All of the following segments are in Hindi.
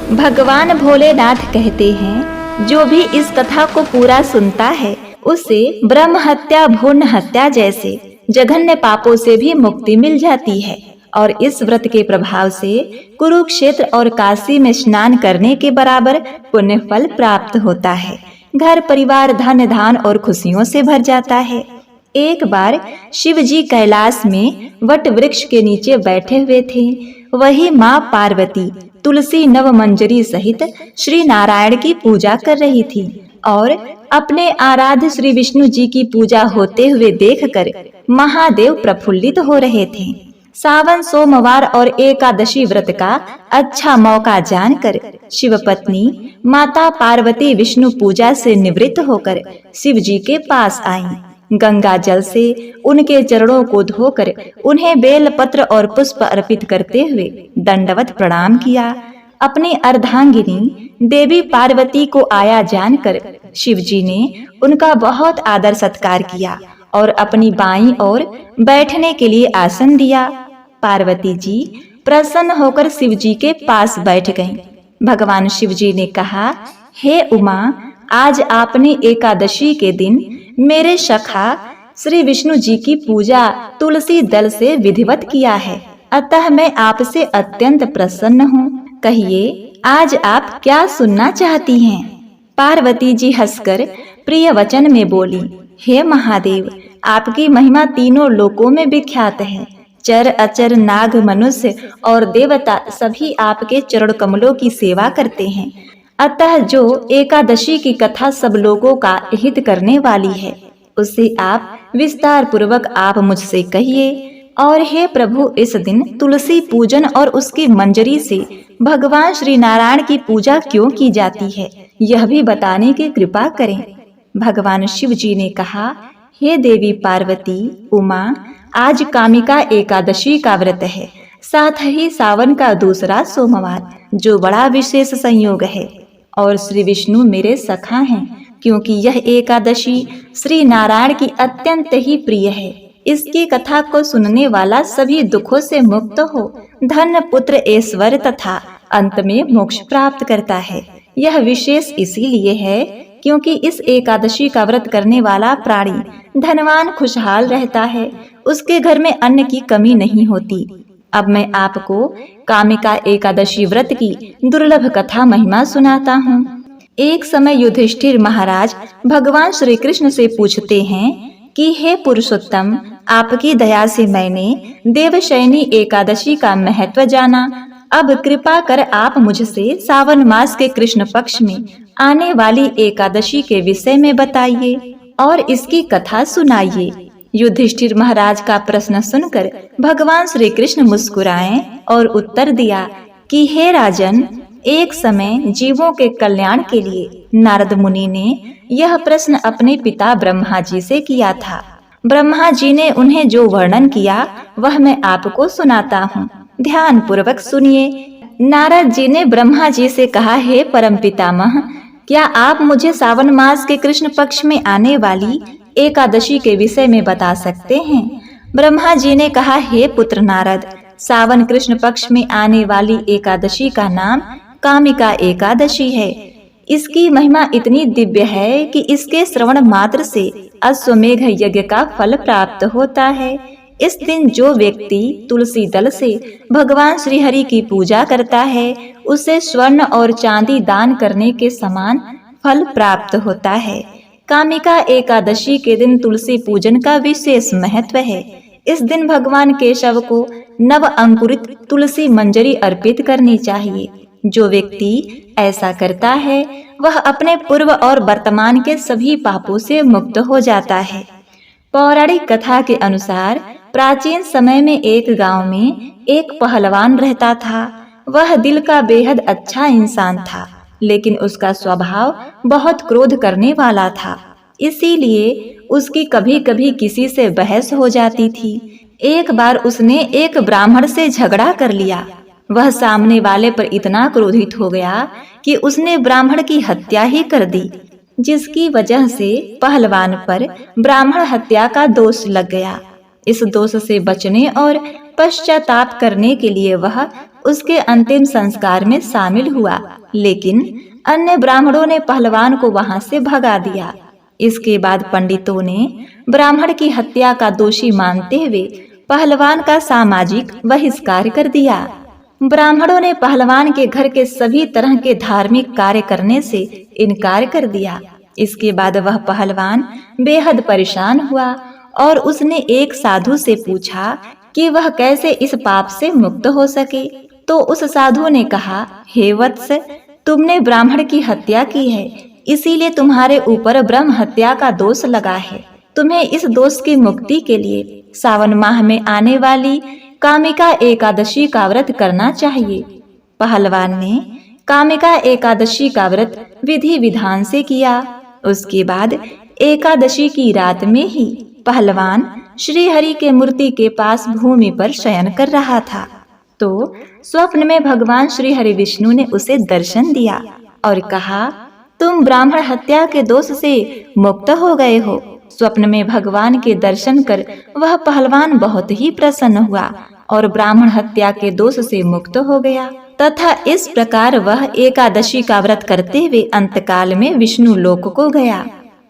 भगवान भोलेनाथ कहते हैं, जो भी इस कथा को पूरा सुनता है उसे ब्रह्म हत्या, भ्रूण हत्या जैसे जघन्य पापों से भी मुक्ति मिल जाती है और इस व्रत के प्रभाव से कुरुक्षेत्र और काशी में स्नान करने के बराबर पुण्य फल प्राप्त होता है। घर परिवार धन धान और खुशियों से भर जाता है। एक बार शिव जी कैलाश में वट वृक्ष के नीचे बैठे हुए थे। वही माँ पार्वती तुलसी नवमंजरी सहित श्री नारायण की पूजा कर रही थी और अपने आराध्य श्री विष्णु जी की पूजा होते हुए देखकर महादेव प्रफुल्लित हो रहे थे। सावन सोमवार और एकादशी व्रत का अच्छा मौका जानकर शिव पत्नी माता पार्वती विष्णु पूजा से निवृत्त होकर शिव जी के पास आईं। गंगा जल से उनके चरणों को धोकर उन्हें बेल पत्र और पुष्प अर्पित करते हुए दंडवत प्रणाम किया। अपनी अर्धांगिनी देवी पार्वती को आया जानकर शिव जी ने उनका बहुत आदर सत्कार किया और अपनी बाईं ओर बैठने के लिए आसन दिया। पार्वती जी प्रसन्न होकर शिव जी के पास बैठ गईं। भगवान शिव जी ने कहा, हे उमा, आज आपने एकादशी के दिन मेरे सखा श्री विष्णु जी की पूजा तुलसी दल से विधिवत किया है, अतः मैं आपसे अत्यंत प्रसन्न हूँ। कहिए, आज आप क्या सुनना चाहती हैं? पार्वती जी हंसकर प्रिय वचन में बोली, हे महादेव, आपकी महिमा तीनों लोकों में विख्यात है। चर अचर नाग मनुष्य और देवता सभी आपके चरण कमलों की सेवा करते हैं, अतः जो एकादशी की कथा सब लोगों का हित करने वाली है उसे आप विस्तार पूर्वक आप मुझसे कहिए। और हे प्रभु, इस दिन तुलसी पूजन और उसकी मंजरी से भगवान श्री नारायण की पूजा क्यों की जाती है, यह भी बताने की कृपा करें। भगवान शिव जी ने कहा, हे देवी पार्वती, उमा, आज कामिका एकादशी का व्रत है, साथ ही सावन का दूसरा सोमवार, जो बड़ा विशेष संयोग है। और श्री विष्णु मेरे सखा हैं, क्योंकि यह एकादशी श्री नारायण की अत्यंत ही प्रिय है। इसकी कथा को सुनने वाला सभी दुखों से मुक्त हो, धन पुत्र ऐश्वर्य तथा अंत में मोक्ष प्राप्त करता है। यह विशेष इसीलिए है क्योंकि इस एकादशी का व्रत करने वाला प्राणी धनवान खुशहाल रहता है, उसके घर में अन्न की कमी नहीं होती। अब मैं आपको कामिका एकादशी व्रत की दुर्लभ कथा महिमा सुनाता हूँ। एक समय युधिष्ठिर महाराज भगवान श्री कृष्ण से पूछते हैं कि हे पुरुषोत्तम, आपकी दया से मैंने देवशयनी एकादशी का महत्व जाना। अब कृपा कर आप मुझसे सावन मास के कृष्ण पक्ष में आने वाली एकादशी के विषय में बताइए और इसकी कथा सुनाइए। युधिष्ठिर महाराज का प्रश्न सुनकर भगवान श्री कृष्ण मुस्कुराए और उत्तर दिया कि हे राजन, एक समय जीवों के कल्याण के लिए नारद मुनि ने यह प्रश्न अपने पिता ब्रह्मा जी से किया था। ब्रह्मा जी ने उन्हें जो वर्णन किया वह मैं आपको सुनाता हूँ, ध्यान पूर्वक सुनिए। नारद जी ने ब्रह्मा जी से कहा, हे परम पितामह, क्या आप मुझे सावन मास के कृष्ण पक्ष में आने वाली एकादशी के विषय में बता सकते हैं? ब्रह्मा जी ने कहा, हे पुत्र नारद, सावन कृष्ण पक्ष में आने वाली एकादशी का नाम कामिका एकादशी है। इसकी महिमा इतनी दिव्य है कि इसके श्रवण मात्र से अश्वमेघ यज्ञ का फल प्राप्त होता है। इस दिन जो व्यक्ति तुलसी दल से भगवान श्री हरि की पूजा करता है उसे स्वर्ण और चांदी दान करने के समान फल प्राप्त होता है। कामिका एकादशी के दिन तुलसी पूजन का विशेष महत्व है। इस दिन भगवान केशव को नव अंकुरित तुलसी मंजरी अर्पित करनी चाहिए। जो व्यक्ति ऐसा करता है वह अपने पूर्व और वर्तमान के सभी पापों से मुक्त हो जाता है। पौराणिक कथा के अनुसार प्राचीन समय में एक गांव में एक पहलवान रहता था। वह दिल का बेहद अच्छा इंसान था, लेकिन उसका स्वभाव बहुत क्रोध करने वाला था, इसीलिए उसकी कभी कभी किसी से बहस हो जाती थी। एक बार उसने एक ब्राह्मण से झगड़ा कर लिया। वह सामने वाले पर इतना क्रोधित हो गया कि उसने ब्राह्मण की हत्या ही कर दी, जिसकी वजह से पहलवान पर ब्राह्मण हत्या का दोष लग गया। इस दोष से बचने और पश्चाताप करने के लिए वह उसके अंतिम संस्कार में शामिल हुआ, लेकिन अन्य ब्राह्मणों ने पहलवान को वहां से भगा दिया। इसके बाद पंडितों ने ब्राह्मण की हत्या का दोषी मानते हुए पहलवान का सामाजिक बहिष्कार कर दिया। ब्राह्मणों ने पहलवान के घर के सभी तरह के धार्मिक कार्य करने से इनकार कर दिया। इसके बाद वह पहलवान बेहद परेशान हुआ और उसने एक साधु से पूछा कि वह कैसे इस पाप से मुक्त हो सके। तो उस साधु ने कहा, हे वत्स, तुमने ब्राह्मण की हत्या की है, इसीलिए तुम्हारे ऊपर ब्रह्म हत्या का दोष लगा है। तुम्हें इस दोष की मुक्ति के लिए सावन माह में आने वाली कामिका एकादशी का व्रत करना चाहिए। पहलवान ने कामिका एकादशी का व्रत विधि विधान से किया। उसके बाद एकादशी की रात में ही पहलवान श्री हरि के मूर्ति के पास भूमि पर शयन कर रहा था, तो स्वप्न में भगवान श्री हरि विष्णु ने उसे दर्शन दिया और कहा, तुम ब्राह्मण हत्या के दोष से मुक्त हो गए हो। स्वप्न में भगवान के दर्शन कर वह पहलवान बहुत ही प्रसन्न हुआ और ब्राह्मण हत्या के दोष से मुक्त हो गया तथा इस प्रकार वह एकादशी का व्रत करते हुए अंतकाल में विष्णु लोक को गया।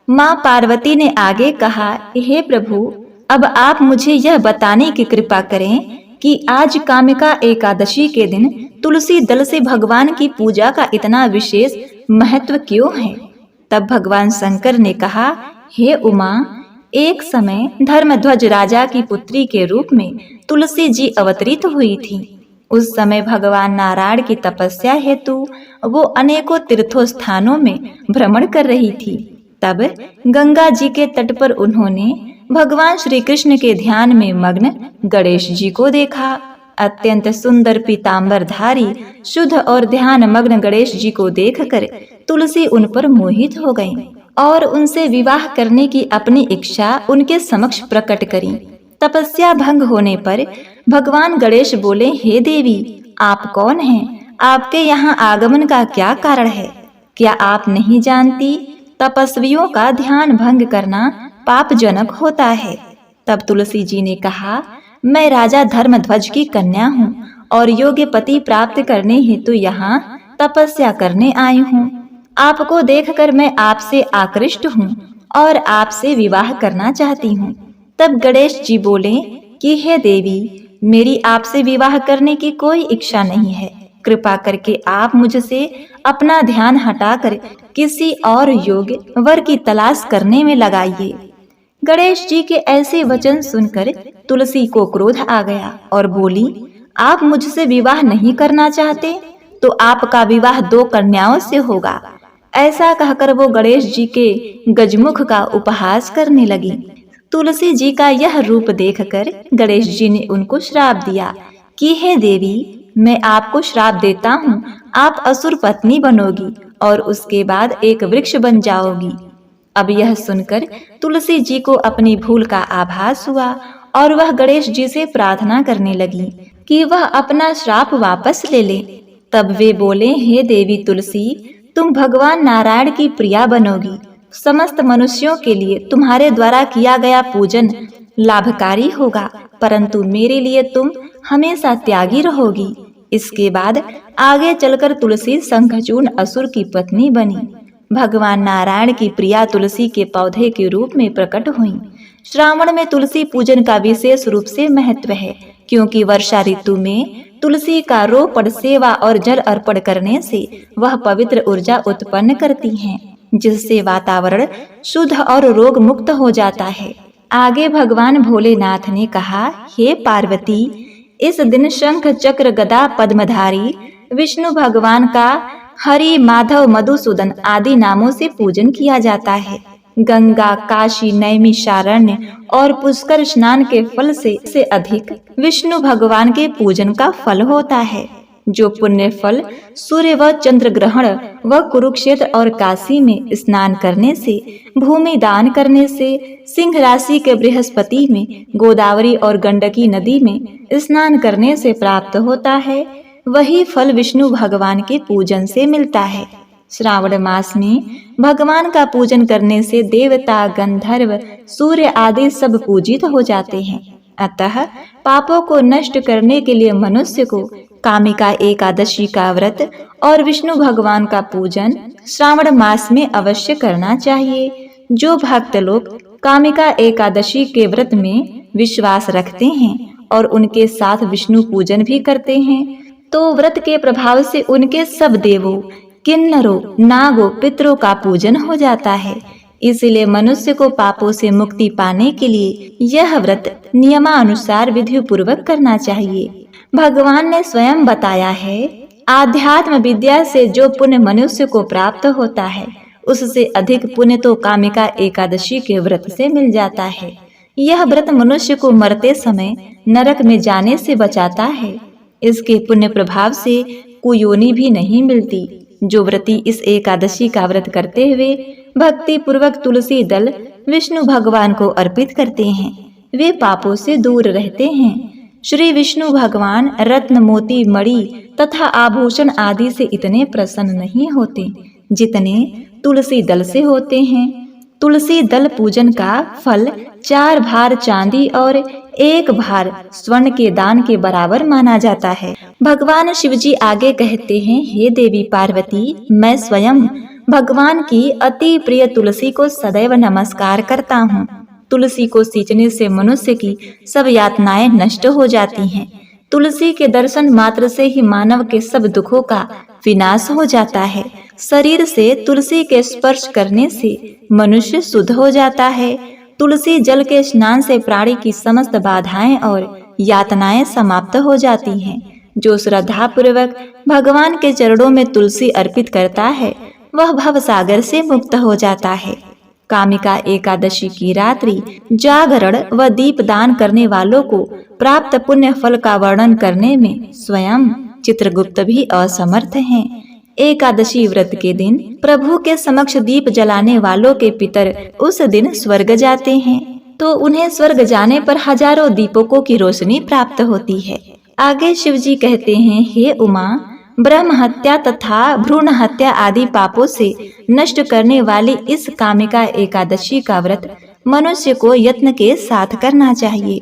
माँ पार्वती ने आगे कहा, हे प्रभु, अब आप मुझे यह बताने की कृपा करें कि आज कामिका एकादशी के दिन तुलसी दल से भगवान की पूजा का इतना विशेष महत्व क्यों है। तब भगवान शंकर ने कहा, हे उमा, एक समय धर्मध्वज राजा की पुत्री के रूप में तुलसी जी अवतरित हुई थी। उस समय भगवान नारायण की तपस्या हेतु वो अनेकों तीर्थों स्थानों में भ्रमण कर रही थी। तब गंगा जी के तट पर उन्होंने भगवान श्री कृष्ण के ध्यान में मग्न गणेश जी को देखा। अत्यंत सुंदर पीतांबरधारी शुद्ध और ध्यान मग्न गणेश जी को देखकर तुलसी उन पर मोहित हो गईं और उनसे विवाह करने की अपनी इच्छा उनके समक्ष प्रकट करी। तपस्या भंग होने पर भगवान गणेश बोले, हे देवी, आप कौन हैं? आपके यहाँ आगमन का क्या कारण है? क्या आप नहीं जानती तपस्वियों का ध्यान भंग करना पापजनक होता है। तब तुलसी जी ने कहा, मैं राजा धर्मध्वज की कन्या हूँ और योग्य पति प्राप्त करने हेतु यहाँ तपस्या करने आई हूँ। आपको देखकर मैं आपसे आकृष्ट हूँ और आपसे विवाह करना चाहती हूँ। तब गणेश जी बोले कि हे देवी, मेरी आपसे विवाह करने की कोई इच्छा नहीं है। कृपा करके आप मुझसे अपना ध्यान हटाकर किसी और योग्य वर की तलाश करने में लगाइए। गणेश जी के ऐसे वचन सुनकर तुलसी को क्रोध आ गया और बोली, आप मुझसे विवाह नहीं करना चाहते तो आपका विवाह 2 कन्याओं से होगा। ऐसा कहकर वो गणेश जी के गजमुख का उपहास करने लगी। तुलसी जी का यह रूप देखकर गणेश जी ने उनको श्राप दिया कि हे देवी, मैं आपको श्राप देता हूँ, आप असुर पत्नी बनोगी और उसके बाद एक वृक्ष बन जाओगी। अब यह सुनकर तुलसी जी को अपनी भूल का आभास हुआ और वह गणेश जी से प्रार्थना करने लगी कि वह अपना श्राप वापस ले ले। तब वे बोले, हे देवी तुलसी, तुम भगवान नारायण की प्रिया बनोगी। समस्त मनुष्यों के लिए तुम्हारे द्वारा किया गया पूजन लाभकारी होगा, परंतु मेरे लिए तुम हमेशा त्यागी रहोगी। इसके बाद आगे चलकर तुलसी शंखचूर्ण असुर की पत्नी बनी। भगवान नारायण की प्रिया तुलसी के पौधे के रूप में प्रकट हुई। श्रावण में तुलसी पूजन का विशेष रूप से महत्व है, क्योंकि वर्षा ऋतु में तुलसी का रोपण, सेवा और जल अर्पण करने से वह पवित्र ऊर्जा उत्पन्न करती हैं, जिससे वातावरण शुद्ध और रोग मुक्त हो जाता है। आगे भगवान भोलेनाथ ने कहा, हे पार्वती, इस दिन शंख चक्र गदा पद्मधारी विष्णु भगवान का हरि, माधव, मधुसूदन आदि नामों से पूजन किया जाता है। गंगा, काशी, नैमिषारण्य और पुष्कर स्नान के फल से अधिक विष्णु भगवान के पूजन का फल होता है। जो पुण्य फल सूर्य व चंद्र ग्रहण व कुरुक्षेत्र और काशी में स्नान करने से, भूमि दान करने से, सिंह राशि के बृहस्पति में, गोदावरी और गंडकी नदी में स्नान करने से प्राप्त होता है, वही फल विष्णु भगवान के पूजन से मिलता है। श्रावण मास में भगवान का पूजन करने से देवता, गंधर्व, सूर्य आदि सब पूजित हो जाते हैं। अतः पापों को नष्ट करने के लिए मनुष्य को कामिका एकादशी का व्रत और विष्णु भगवान का पूजन श्रावण मास में अवश्य करना चाहिए। जो भक्त लोग कामिका एकादशी के व्रत में विश्वास रखते हैं और उनके साथ विष्णु पूजन भी करते हैं, तो व्रत के प्रभाव से उनके सब देवों, किन्नरों, नागों, पितरों का पूजन हो जाता है। इसलिए मनुष्य को पापों से मुक्ति पाने के लिए यह व्रत नियमानुसार विधि पूर्वक करना चाहिए। भगवान ने स्वयं बताया है, आध्यात्म विद्या से जो पुण्य मनुष्य को प्राप्त होता है उससे अधिक पुण्य तो कामिका एकादशी के व्रत से मिल जाता है। यह व्रत मनुष्य को मरते समय नरक में जाने से बचाता है। इसके पुण्य प्रभाव से कुयोनि भी नहीं मिलती। जो व्रती इस एकादशी का व्रत करते हुए भक्ति पूर्वक तुलसी दल विष्णु भगवान को अर्पित करते हैं, वे पापों से दूर रहते हैं। श्री विष्णु भगवान रत्न, मोती, मणि तथा आभूषण आदि से इतने प्रसन्न नहीं होते जितने तुलसी दल से होते हैं। तुलसी दल पूजन का फल 4 भार चांदी और 1 भार स्वर्ण के दान के बराबर माना जाता है। भगवान शिव जी आगे कहते हैं, हे देवी पार्वती, मैं स्वयं भगवान की अति प्रिय तुलसी को सदैव नमस्कार करता हूँ। तुलसी को सींचने से मनुष्य की सब यातनाएं नष्ट हो जाती हैं। तुलसी के दर्शन मात्र से ही मानव के सब दुखों का विनाश हो जाता है। शरीर से तुलसी के स्पर्श करने से मनुष्य शुद्ध हो जाता है। तुलसी जल के स्नान से प्राणी की समस्त बाधाएं और यातनाएं समाप्त हो जाती हैं। जो श्रद्धा पूर्वक भगवान के चरणों में तुलसी अर्पित करता है वह भव सागर से मुक्त हो जाता है। कामिका एकादशी की रात्रि जागरण व दीप दान करने वालों को प्राप्त पुण्य फल का वर्णन करने में स्वयं चित्रगुप्त भी असमर्थ हैं। एकादशी व्रत के दिन प्रभु के समक्ष दीप जलाने वालों के पितर उस दिन स्वर्ग जाते हैं, तो उन्हें स्वर्ग जाने पर हजारों दीपकों की रोशनी प्राप्त होती है। आगे शिव जी कहते हैं, हे उमा, ब्रह्म हत्या तथा भ्रूण हत्या आदि पापों से नष्ट करने वाली इस कामिका एकादशी का व्रत मनुष्य को यत्न के साथ करना चाहिए।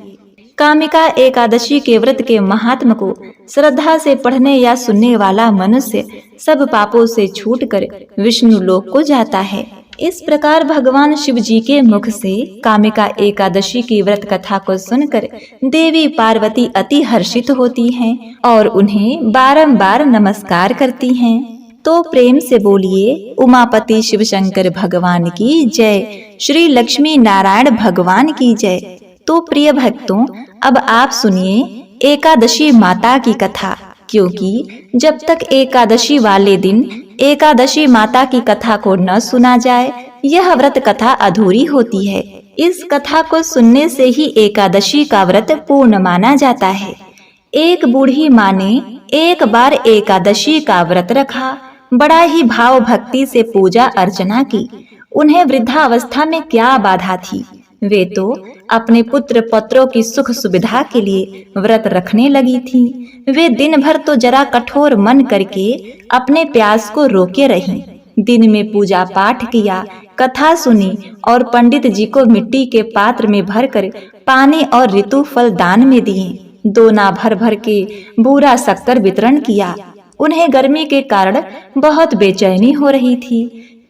कामिका एकादशी के व्रत के महात्म को श्रद्धा से पढ़ने या सुनने वाला मनुष्य सब पापों से छूटकर विष्णु लोक को जाता है। इस प्रकार भगवान शिव जी के मुख से कामिका एकादशी की व्रत कथा को सुनकर देवी पार्वती अति हर्षित होती हैं और उन्हें बारंबार नमस्कार करती हैं। तो प्रेम से बोलिए, उमापति शिव शंकर भगवान की जय, श्री लक्ष्मी नारायण भगवान की जय। तो प्रिय भक्तों, अब आप सुनिए एकादशी माता की कथा, क्योंकि जब तक एकादशी वाले दिन एकादशी माता की कथा को न सुना जाए यह व्रत कथा अधूरी होती है। इस कथा को सुनने से ही एकादशी का व्रत पूर्ण माना जाता है। एक बूढ़ी माँ ने एक बार एकादशी का व्रत रखा, बड़ा ही भाव भक्ति से पूजा अर्चना की। उन्हें वृद्धावस्था में क्या बाधा थी, वे तो अपने पुत्र पौत्रों की सुख सुविधा के लिए व्रत रखने लगी थीं। वे दिन भर तो जरा कठोर मन करके अपने प्यास को रोके रहीं। दिन में पूजा पाठ किया, कथा सुनी और पंडित जी को मिट्टी के पात्र में भरकर पानी और ऋतु फल दान में दिए। दोना भर भर के बूरा शक्कर वितरण किया। उन्हें गर्मी के कारण बहुत बेचैनी हो रही थी।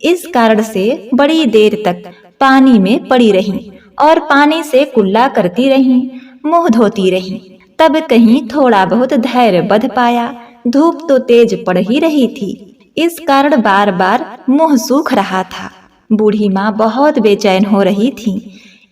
इस कारण से बड़ी देर तक पानी में पड़ी रहीं और पानी से कुल्ला करती रहीं, मुंह धोती रहीं। तब कहीं थोड़ा बहुत धैर्य बंध पाया। धूप तो तेज पड़ ही रही थी, इस कारण बार बार मुंह सूख रहा था। बूढ़ी माँ बहुत बेचैन हो रही थी।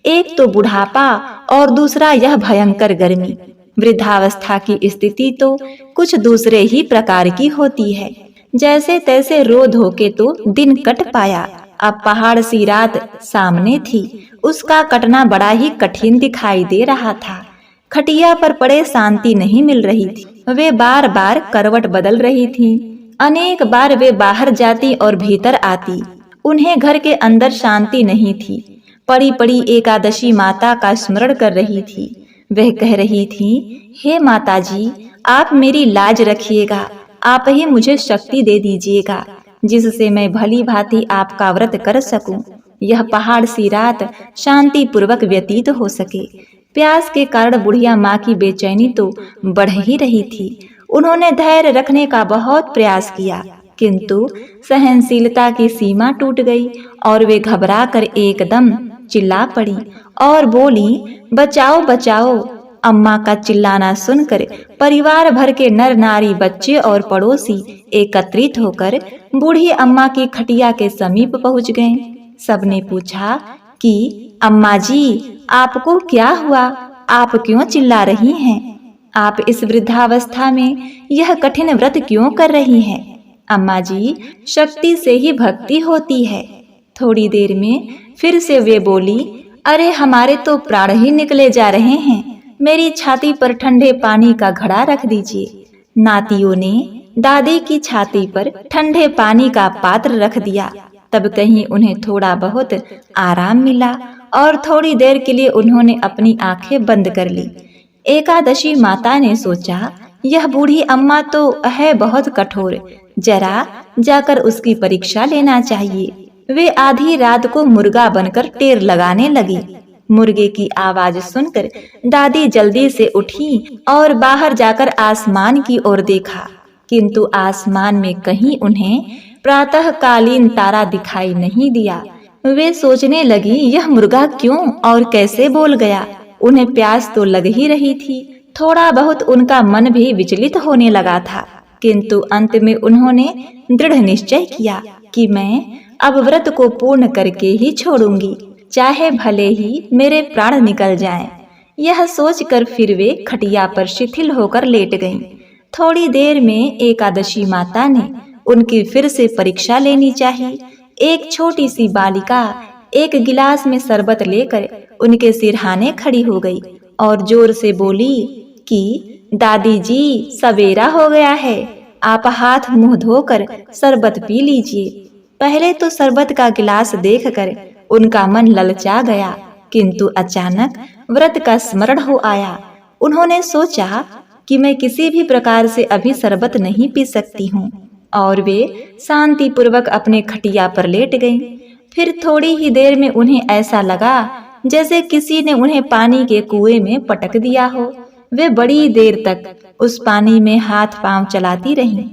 एक तो बुढ़ापा और दूसरा यह भयंकर गर्मी। वृद्धावस्था की स्थिति तो कुछ दूसरे ही प्रकार की होती है। जैसे तैसे रो धो के तो दिन कट पाया। अब पहाड़ सी रात सामने थी, उसका कटना बड़ा ही कठिन दिखाई दे रहा था। खटिया पर पड़े शांति नहीं मिल रही थी। वे बार बार करवट बदल रही थी। अनेक बार वे बाहर जाती और भीतर आती। उन्हें घर के अंदर शांति नहीं थी। पड़ी पड़ी एकादशी माता का स्मरण कर रही थी। वह कह रही थी, हे माता जी, आप मेरी लाज रखिएगा। आप ही मुझे शक्ति दे दीजिएगा जिससे मैं भली भांति आपका व्रत कर सकूं। यह पहाड़ सी रात शांति पूर्वक व्यतीत हो सके। प्यास के कारण बुढ़िया माँ की बेचैनी तो बढ़ ही रही थी। उन्होंने धैर्य रखने का बहुत प्रयास किया, किंतु सहनशीलता की सीमा टूट गई और वे घबरा कर एकदम चिल्ला पड़ी और बोली, बचाओ बचाओ। अम्मा का चिल्लाना सुनकर परिवार भर के नर नारी, बच्चे और पड़ोसी एकत्रित होकर बूढ़ी अम्मा की खटिया के समीप पहुंच गए। सबने पूछा कि अम्मा जी, आपको क्या हुआ? आप क्यों चिल्ला रही हैं? आप इस वृद्धावस्था में यह कठिन व्रत क्यों कर रही हैं? अम्मा जी, शक्ति से ही भक्ति होती है। थोड़ी देर में फिर से वे बोली, अरे हमारे तो प्राण ही निकले जा रहे हैं। मेरी छाती पर ठंडे पानी का घड़ा रख दीजिए। नातियों ने दादी की छाती पर ठंडे पानी का पात्र रख दिया। तब कहीं उन्हें थोड़ा बहुत आराम मिला और थोड़ी देर के लिए उन्होंने अपनी आंखें बंद कर ली। एकादशी माता ने सोचा, यह बूढ़ी अम्मा तो है बहुत कठोर, जरा जाकर उसकी परीक्षा लेना चाहिए। वे आधी रात को मुर्गा बनकर टेर लगाने लगी। मुर्गे की आवाज सुनकर दादी जल्दी से उठी और बाहर जाकर आसमान की ओर देखा, किंतु आसमान में कहीं उन्हें प्रातःकालीन तारा दिखाई नहीं दिया। वे सोचने लगी, यह मुर्गा क्यों और कैसे बोल गया? उन्हें प्यास तो लग ही रही थी। थोड़ा बहुत उनका मन भी विचलित होने लगा था, किंतु अंत में उन्होंने दृढ़ निश्चय किया कि मैं अब व्रत को पूर्ण करके ही छोड़ूंगी, चाहे भले ही मेरे प्राण निकल जाएं। यह सोचकर फिर वे खटिया पर शिथिल होकर लेट गईं। थोड़ी देर में एकादशी माता ने उनकी फिर से परीक्षा लेनी चाहिए। एक छोटी सी बालिका एक गिलास में शरबत लेकर उनके सिरहाने खड़ी हो गई और जोर से बोली कि दादी जी, सवेरा हो गया है, आप हाथ मुंह धोकर शरबत पी लीजिए। पहले तो शरबत का गिलास देखकर उनका मन ललचा गया, किंतु अचानक व्रत का स्मरण हो आया। उन्होंने सोचा कि मैं किसी भी प्रकार से अभी शरबत नहीं पी सकती हूँ, और वे शांति पूर्वक अपने खटिया पर लेट गईं। फिर थोड़ी ही देर में उन्हें ऐसा लगा जैसे किसी ने उन्हें पानी के कुएं में पटक दिया हो। वे बड़ी देर तक उस पानी में हाथ पांव चलाती रहीं,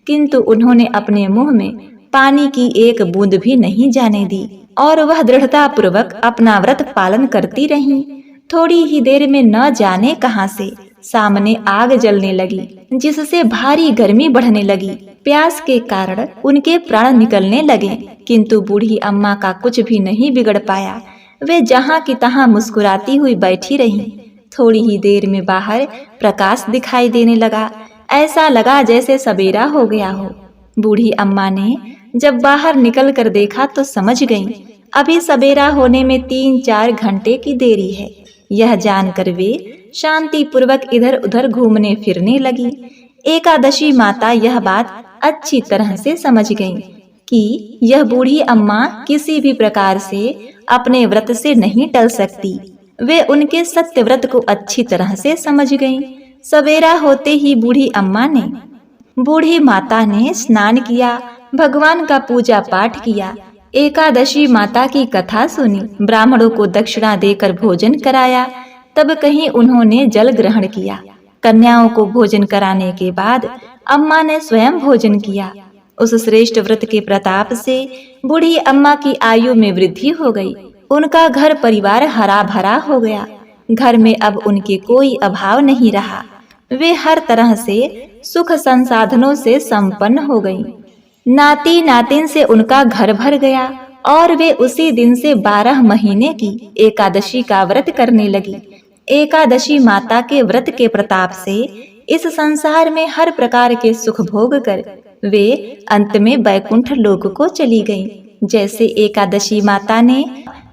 किंतु उन्होंने अपने मुंह में पानी की एक बूंद भी नहीं जाने दी और वह दृढ़ता पूर्वक अपना व्रत पालन करती रहीं। थोड़ी ही देर में न जाने कहां से सामने आग जलने लगी, जिससे भारी गर्मी बढ़ने लगी। प्यास के कारण उनके प्राण निकलने लगे, किंतु बूढ़ी अम्मा का कुछ भी नहीं बिगड़ पाया। वे जहाँ की तहाँ मुस्कुराती हुई बैठी रहीं। थोड़ी ही देर में बाहर प्रकाश दिखाई देने लगा। ऐसा लगा जैसे सवेरा हो गया हो। बूढ़ी अम्मा ने जब बाहर निकल कर देखा तो समझ गईं, अभी सवेरा होने में 3-4 घंटे की देरी है। यह जानकर वे शांति पूर्वक इधर उधर घूमने फिरने लगी। एकादशी माता यह बात अच्छी तरह से समझ गईं कि यह बूढ़ी अम्मा किसी भी प्रकार से अपने व्रत से नहीं टल सकती। वे उनके सत्य व्रत को अच्छी तरह से समझ गईं। सवेरा होते ही बूढ़ी माता ने स्नान किया, भगवान का पूजा पाठ किया, एकादशी माता की कथा सुनी, ब्राह्मणों को दक्षिणा देकर भोजन कराया। तब कहीं उन्होंने जल ग्रहण किया। कन्याओं को भोजन कराने के बाद अम्मा ने स्वयं भोजन किया। उस श्रेष्ठ व्रत के प्रताप से बूढ़ी अम्मा की आयु में वृद्धि हो गई। उनका घर परिवार हरा भरा हो गया। घर में अब उनके कोई अभाव नहीं रहा। वे हर तरह से सुख संसाधनों से संपन्न हो गईं। नाती नातिन से उनका घर भर गया और वे उसी दिन से 12 महीने की एकादशी का व्रत करने लगी। एकादशी माता के व्रत के प्रताप से इस संसार में हर प्रकार के सुख भोग कर वे अंत में बैकुंठ लोक को चली गईं। जैसे एकादशी माता ने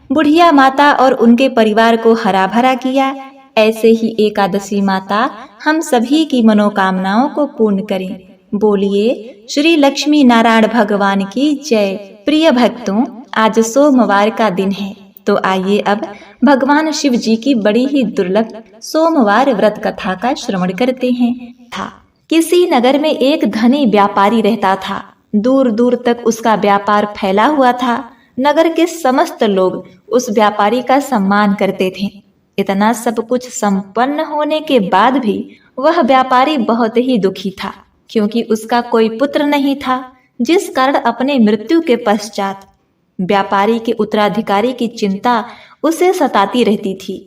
बुढ़िया माता और उनके परिवार को हरा भरा किया, ऐसे ही एकादशी माता हम सभी की मनोकामनाओं को पूर्ण करें। बोलिए श्री लक्ष्मी नारायण भगवान की जय। प्रिय भक्तों, आज सोमवार का दिन है, तो आइए अब भगवान शिव जी की बड़ी ही दुर्लभ सोमवार व्रत कथा का श्रवण करते हैं। किसी नगर में एक धनी व्यापारी रहता था। दूर दूर तक उसका व्यापार फैला हुआ था। नगर के समस्त लोग उस व्यापारी का सम्मान करते थे। इतना सब कुछ संपन्न होने के बाद भी वह व्यापारी बहुत ही दुखी था, क्योंकि उसका कोई पुत्र नहीं था, जिस कारण अपने मृत्यु के पश्चात व्यापारी के उत्तराधिकारी की चिंता उसे सताती रहती थी।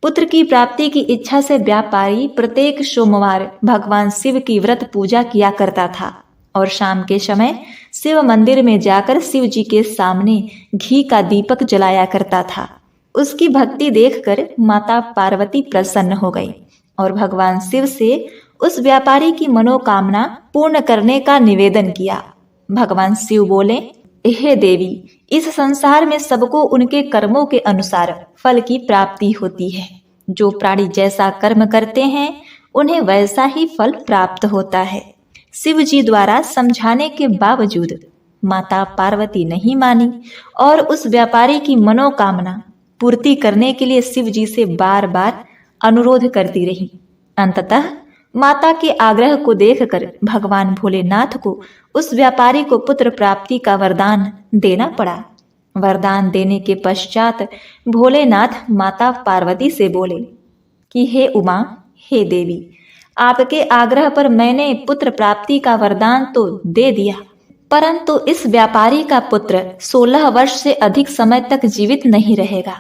पुत्र की प्राप्ति की इच्छा से व्यापारी प्रत्येक सोमवार भगवान शिव की व्रत पूजा किया करता था और शाम के समय शिव मंदिर में जाकर शिव जी के सामने घी का दीपक जलाया करता था। उसकी भक्ति देखकर माता पार्वती प्रसन्न हो गई और भगवान शिव से उस व्यापारी की मनोकामना पूर्ण करने का निवेदन किया। भगवान शिव बोले, हे देवी, इस संसार में सबको उनके कर्मों के अनुसार फल की प्राप्ति होती है। जो प्राणी जैसा कर्म करते हैं उन्हें वैसा ही फल प्राप्त होता है। शिव जी द्वारा समझाने के बावजूद माता पार्वती नहीं मानी और उस व्यापारी की मनोकामना पूर्ति करने के लिए शिव जी से बार बार अनुरोध करती रही। अंततः माता के आग्रह को देखकर भगवान भोलेनाथ को उस व्यापारी को पुत्र प्राप्ति का वरदान देना पड़ा। वरदान देने के पश्चात भोलेनाथ माता पार्वती से बोले कि हे उमा, हे देवी, आपके आग्रह पर मैंने पुत्र प्राप्ति का वरदान तो दे दिया, परंतु इस व्यापारी का पुत्र 16 वर्ष से अधिक समय तक जीवित नहीं रहेगा।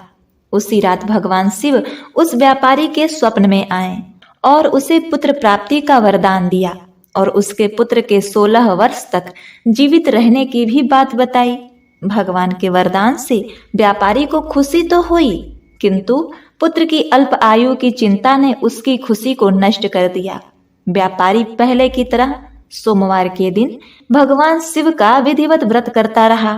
उसी रात भगवान शिव उस व्यापारी के स्वप्न में आए और उसे पुत्र प्राप्ति का वरदान दिया और उसके पुत्र के 16 वर्ष तक जीवित रहने की भी बात बताई। भगवान के वरदान से व्यापारी को खुशी तो हुई, किंतु पुत्र की अल्प आयु की चिंता ने उसकी खुशी को नष्ट कर दिया। व्यापारी पहले की तरह सोमवार के दिन भगवान शिव का विधिवत व्रत करता रहा।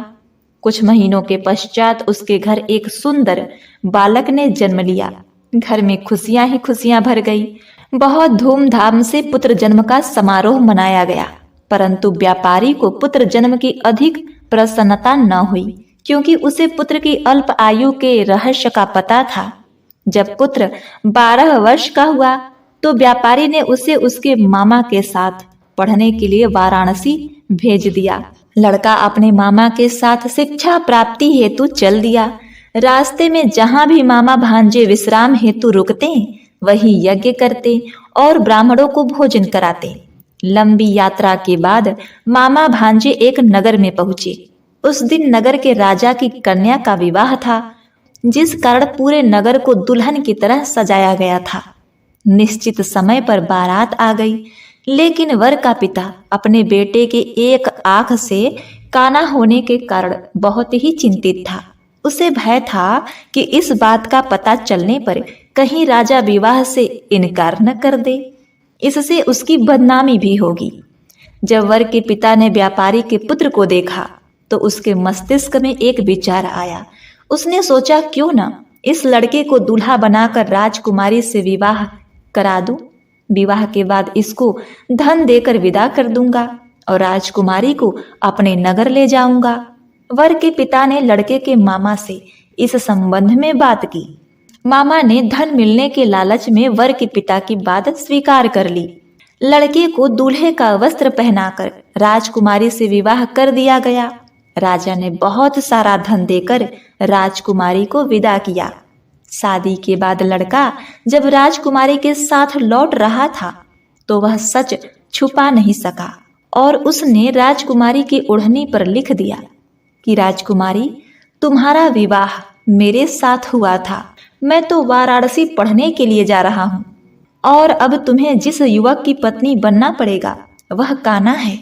कुछ महीनों के पश्चात उसके घर एक सुंदर बालक ने जन्म लिया। घर में खुशियां ही खुशियां भर गई। बहुत धूमधाम से पुत्र जन्म का समारोह मनाया गया, परंतु व्यापारी को पुत्र जन्म की अधिक प्रसन्नता न हुई, क्योंकि उसे पुत्र की अल्प आयु के रहस्य का पता था। जब पुत्र 12 वर्ष का हुआ तो व्यापारी ने उसे उसके मामा के साथ पढ़ने के लिए वाराणसी भेज दिया। लड़का अपने मामा के साथ शिक्षा प्राप्ति हेतु चल दिया। रास्ते में जहां भी मामा भांजे विश्राम हेतु रुकते वही यज्ञ करते और ब्राह्मणों को भोजन कराते। लंबी यात्रा के बाद मामा भांजे एक नगर में पहुंचे। उस दिन नगर के राजा की कन्या का विवाह था, जिस कारण पूरे नगर को दुल्हन की तरह सजाया गया था। निश्चित समय पर बारात आ गई, लेकिन वर का पिता अपने बेटे के एक आंख से काना होने के कारण बहुत ही चिंतित था। उसे भय था कि इस बात का पता चलने पर कहीं राजा विवाह से इनकार न कर दे, इससे उसकी बदनामी भी होगी। जब वर के पिता ने व्यापारी के पुत्र को देखा तो उसके मस्तिष्क में एक विचार आया। उसने सोचा, क्यों न इस लड़के को दूल्हा बनाकर राजकुमारी से विवाह करा दूं। विवाह के बाद इसको धन देकर विदा कर दूंगा और राजकुमारी को अपने नगर ले जाऊंगा। वर के पिता ने लड़के के मामा से इस संबंध में बात की। मामा ने धन मिलने के लालच में वर के पिता की बात स्वीकार कर ली। लड़के को दूल्हे का वस्त्र पहनाकर राजकुमारी से विवाह कर दिया गया। राजा ने बहुत सारा धन देकर राजकुमारी को विदा किया। शादी के बाद लड़का जब राजकुमारी के साथ लौट रहा था तो वह सच छुपा नहीं सका और उसने राजकुमारी की ओढ़नी पर लिख दिया कि राजकुमारी, तुम्हारा विवाह मेरे साथ हुआ था। मैं तो वाराणसी पढ़ने के लिए जा रहा हूँ और अब तुम्हें जिस युवक की पत्नी बनना पड़ेगा वह काना है।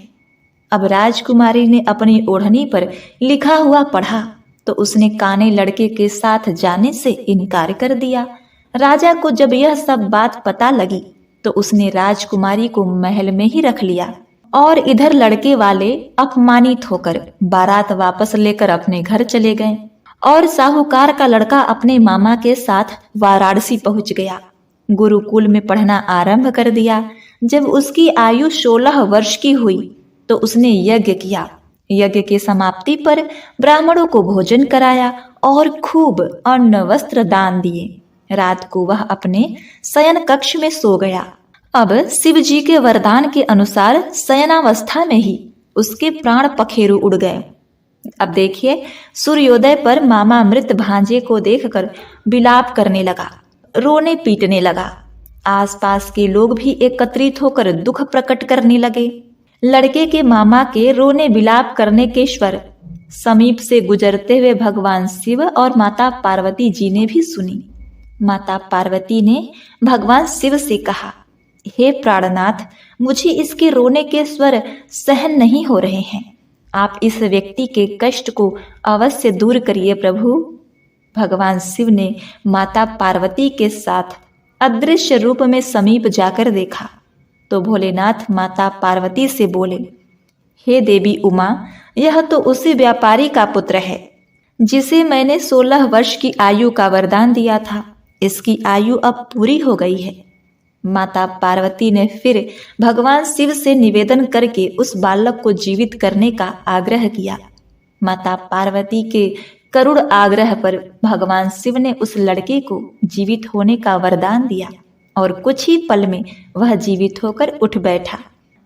अब राजकुमारी ने अपनी ओढ़नी पर लिखा हुआ पढ़ा तो उसने काने लड़के के साथ जाने से इनकार कर दिया। राजा को जब यह सब बात पता लगी तो उसने राजकुमारी को महल में ही रख लिया और इधर लड़के वाले अपमानित होकर बारात वापस लेकर अपने घर चले गए और साहूकार का लड़का अपने मामा के साथ वाराणसी पहुंच गया। गुरुकुल में पढ़ना आरंभ कर दिया। जब उसकी आयु 16 वर्ष की हुई तो उसने यज्ञ किया। यज्ञ के समाप्ति पर ब्राह्मणों को भोजन कराया और खूब अन्न वस्त्र दान दिए। रात को वह अपने शयन कक्ष में सो गया। अब शिव जी के वरदान के अनुसार शयनावस्था में ही उसके प्राण पखेरु उड़ गए। अब देखिए, सूर्योदय पर मामा मृत भांजे को देखकर विलाप करने लगा, रोने पीटने लगा। आसपास के लोग भी एकत्रित होकर दुख प्रकट करने लगे। लड़के के मामा के रोने विलाप करने के स्वर समीप से गुजरते हुए भगवान शिव और माता पार्वती जी ने भी सुनी। माता पार्वती ने भगवान शिव से कहा, हे प्राणनाथ, मुझे इसके रोने के स्वर सहन नहीं हो रहे हैं। आप इस व्यक्ति के कष्ट को अवश्य दूर करिए प्रभु। भगवान शिव ने माता पार्वती के साथ अदृश्य रूप में समीप जाकर देखा तो भोलेनाथ माता पार्वती से बोले, हे देवी उमा, यह तो उसी व्यापारी का पुत्र है जिसे मैंने 16 वर्ष की आयु का वरदान दिया था। इसकी आयु अब पूरी हो गई है। माता पार्वती ने फिर भगवान शिव से निवेदन करके उस बालक को जीवित करने का आग्रह किया। माता पार्वती के करुण आग्रह पर भगवान शिव ने उस लड़के को जीवित होने का वरदान दिया और कुछ ही पल में वह जीवित होकर उठ बैठा।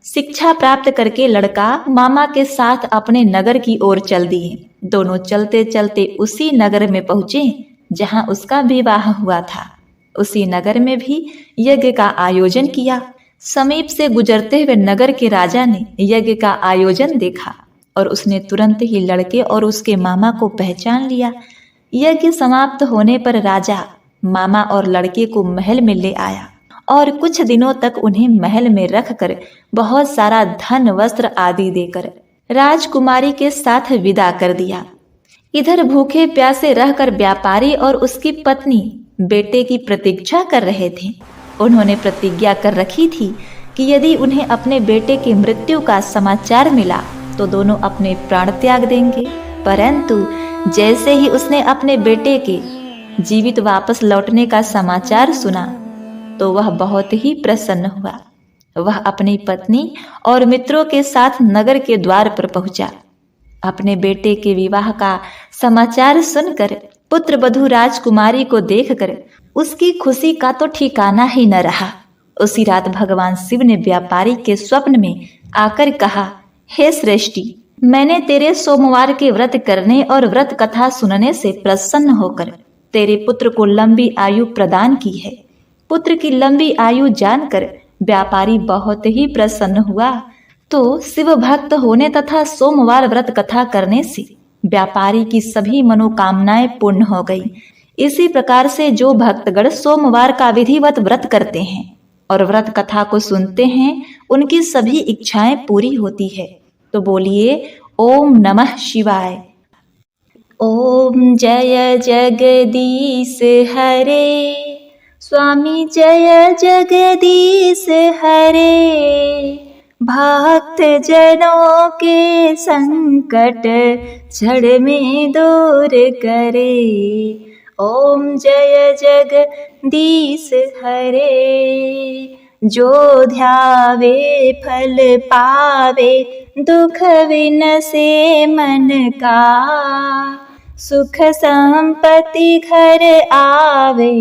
शिक्षा प्राप्त करके लड़का मामा के साथ अपने नगर की ओर चल दिए। दोनों चलते चलते उसी नगर में पहुंचे जहां उसका विवाह हुआ था। उसी नगर में भी यज्ञ का आयोजन किया। समीप से गुजरते हुए नगर के राजा ने यज्ञ का आयोजन देखा और उसने तुरंत ही लड़के और उसके मामा को पहचान लिया। यज्ञ समाप्त होने पर राजा मामा और लड़के को महल में ले आया और कुछ दिनों तक उन्हें महल में रखकर बहुत सारा धन वस्त्र आदि देकर राजकुमारी के साथ विदा कर दिया। इधर भूखे प्यासे रहकर व्यापारी और उसकी पत्नी बेटे की प्रतीक्षा कर रहे थे। उन्होंने प्रतिज्ञा कर रखी थी कि यदि उन्हें अपने बेटे की मृत्यु का समाचार मिला तो दोनों अपने प्राण त्याग देंगे। परंतु जैसे ही उसने अपने बेटे के जीवित वापस लौटने का समाचार सुना तो वह बहुत ही प्रसन्न हुआ। वह अपनी पत्नी और मित्रों के साथ नगर के द्वार पर पहुंचा। अपने बेटे के विवाह का समाचार सुनकर पुत्र वधू राजकुमारी को देखकर उसकी खुशी का तो ठिकाना ही न रहा। उसी रात भगवान शिव ने व्यापारी के स्वप्न में आकर कहा, हे श्रेष्ठी, मैंने तेरे सोमवार के व्रत करने और व्रत कथा सुनने से प्रसन्न होकर तेरे पुत्र को लंबी आयु प्रदान की है। पुत्र की लंबी आयु जानकर व्यापारी बहुत ही प्रसन्न हुआ। तो शिव भक्त होने तथा सोमवार व्रत कथा करने से व्यापारी की सभी मनोकामनाएं पूर्ण हो गई। इसी प्रकार से जो भक्तगण सोमवार का विधिवत व्रत करते हैं और व्रत कथा को सुनते हैं, उनकी सभी इच्छाएं पूरी होती है। तो बोलिए ओम नमः शिवाय। ओम जय जगदीश हरे, स्वामी जय जगदीश हरे, भक्त जनों के संकट क्षण में दूर करे। ओम जय जगदीश हरे, जो ध्यावे फल पावे, दुख विनसे मन का, सुख संपत्ति घर आवे,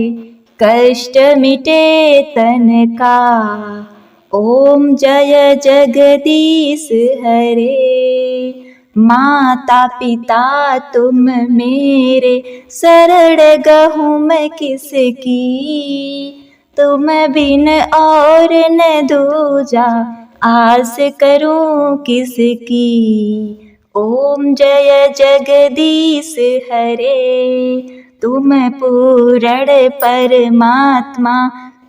कष्ट मिटे तन का। ओम जय जगदीश हरे, माता पिता तुम मेरे, शरण गहूँ मैं किसकी, तुम बिन और न दूजा, आस करूं किसकी। ओम जय जगदीश हरे, तुम पूर्ण परमात्मा,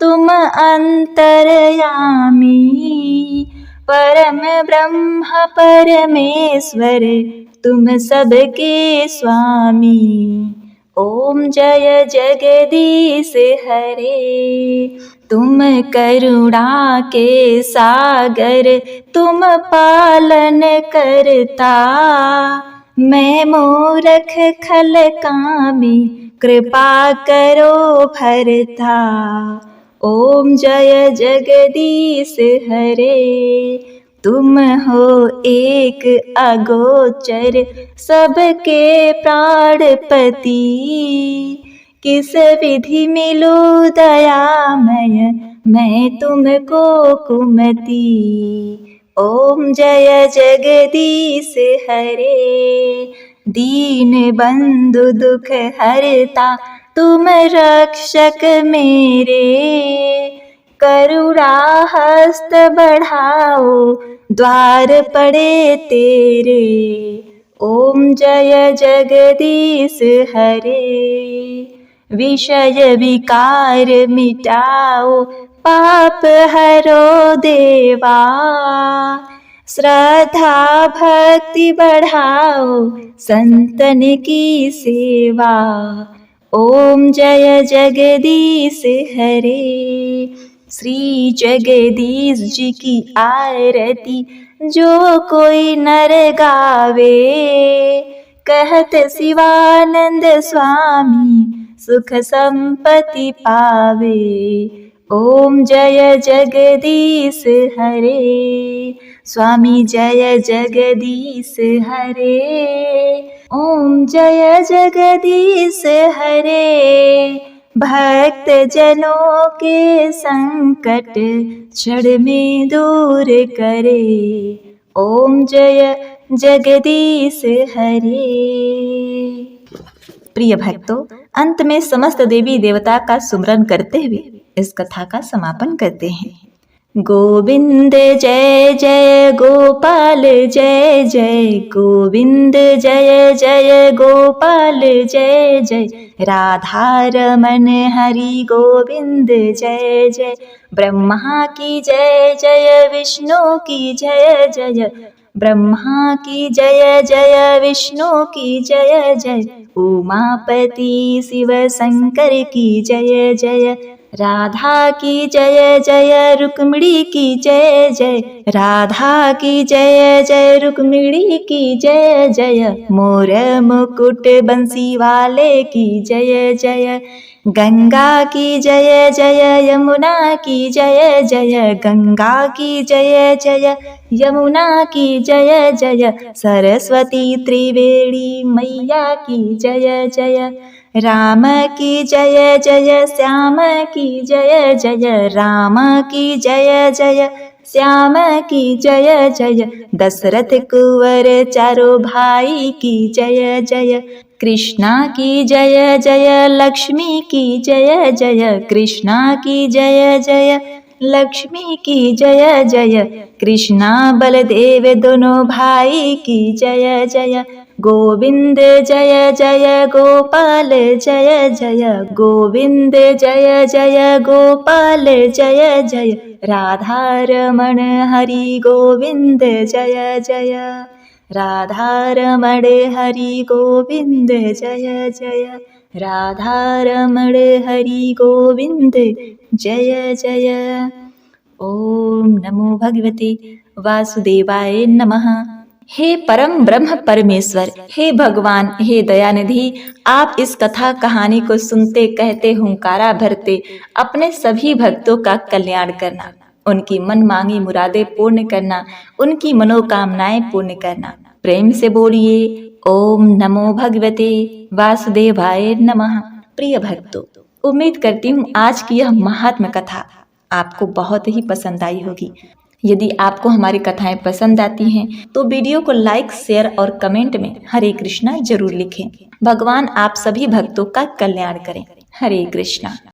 तुम अंतर्यामी, परम ब्रह्म परमेश्वर, तुम सबके स्वामी। ओम जय जगदीश हरे, तुम करुणा के सागर, तुम पालन करता, मैं मूर्ख खल कामी, कृपा करो भरता। ओम जय जगदीश हरे, तुम हो एक अगोचर, सबके प्राणपति, किस विधि मिलो दयामय, मैं तुमको कुमति। ओम जय जगदीश हरे, दीन बंधु दुख हरता तुम रक्षक मेरे, करुणा हस्त बढ़ाओ द्वार पड़े तेरे। ओम जय जगदीश हरे, विषय विकार मिटाओ पाप हरो देवा, श्रद्धा भक्ति बढ़ाओ संतन की सेवा। ओम जय जगदीश हरे, श्री जगदीश जी की आरती जो कोई नर गावे, कहत शिवानंद स्वामी सुख संपत्ति पावे। ओम जय जगदीश हरे, स्वामी जय जगदीश हरे। ओम जय जगदीश हरे, भक्त जनों के संकट क्षण में दूर करे। ओम जय जगदीश हरे। प्रिय भक्तों, अंत में समस्त देवी देवता का सुमरन करते हुए इस कथा का समापन करते हैं। गोविंद जय जय गोपाल जय जय, गोविंद जय जय गोपाल जय जय, राधा रमन हरि गोविंद जय जय, ब्रह्मा की जय जय विष्णु की जय जय, ब्रह्मा की जय जय विष्णु की जय जय, उमापति शिव शंकर की जय जय, राधा की जय जय रुक्मिणी की जय जय, राधा की जय जय रुक्मिणी की जय जय, मोर मुकुट बंसी वाले की जय जय, गंगा की जय जय यमुना की जय जय, गंगा की जय जय यमुना की जय जय, सरस्वती त्रिवेणी मैया की जय जय, राम की जय जय श्याम की जय जय, राम की जय जय श्याम की जय जय, दशरथ कुंवर चारों भाई की जय जय, कृष्णा की जय जय लक्ष्मी की जय जय, कृष्णा की जय जय लक्ष्मी की जय जय, कृष्णा बलदेव दोनों भाई की जय जय, गोविंद जय जय गोपाल जय जय, गोविंद जय जय गोपाल जय जय, राधा रमण हरि गोविंद जय जय, राधा रमण हरि गोविंद जय जय, राधा रमण हरि गोविंद जय जय। ओम नमो भगवते वासुदेवाय नमः। हे परम ब्रह्म परमेश्वर, हे भगवान, हे दयानिधि, आप इस कथा कहानी को सुनते कहते हुंकारा भरते अपने सभी भक्तों का कल्याण करना, उनकी मन मांगी मुरादें पूर्ण करना, उनकी मनोकामनाएं पूर्ण करना। प्रेम से बोलिए ओम नमो भगवते वासुदेवाय नमः। प्रिय भक्तों, उम्मीद करती हूँ आज की यह महात्म कथा आपको बहुत ही पसंद आई होगी। यदि आपको हमारी कथाएं पसंद आती हैं तो वीडियो को लाइक, शेयर और कमेंट में हरे कृष्णा जरूर लिखें। भगवान आप सभी भक्तों का कल्याण करें। हरे कृष्णा।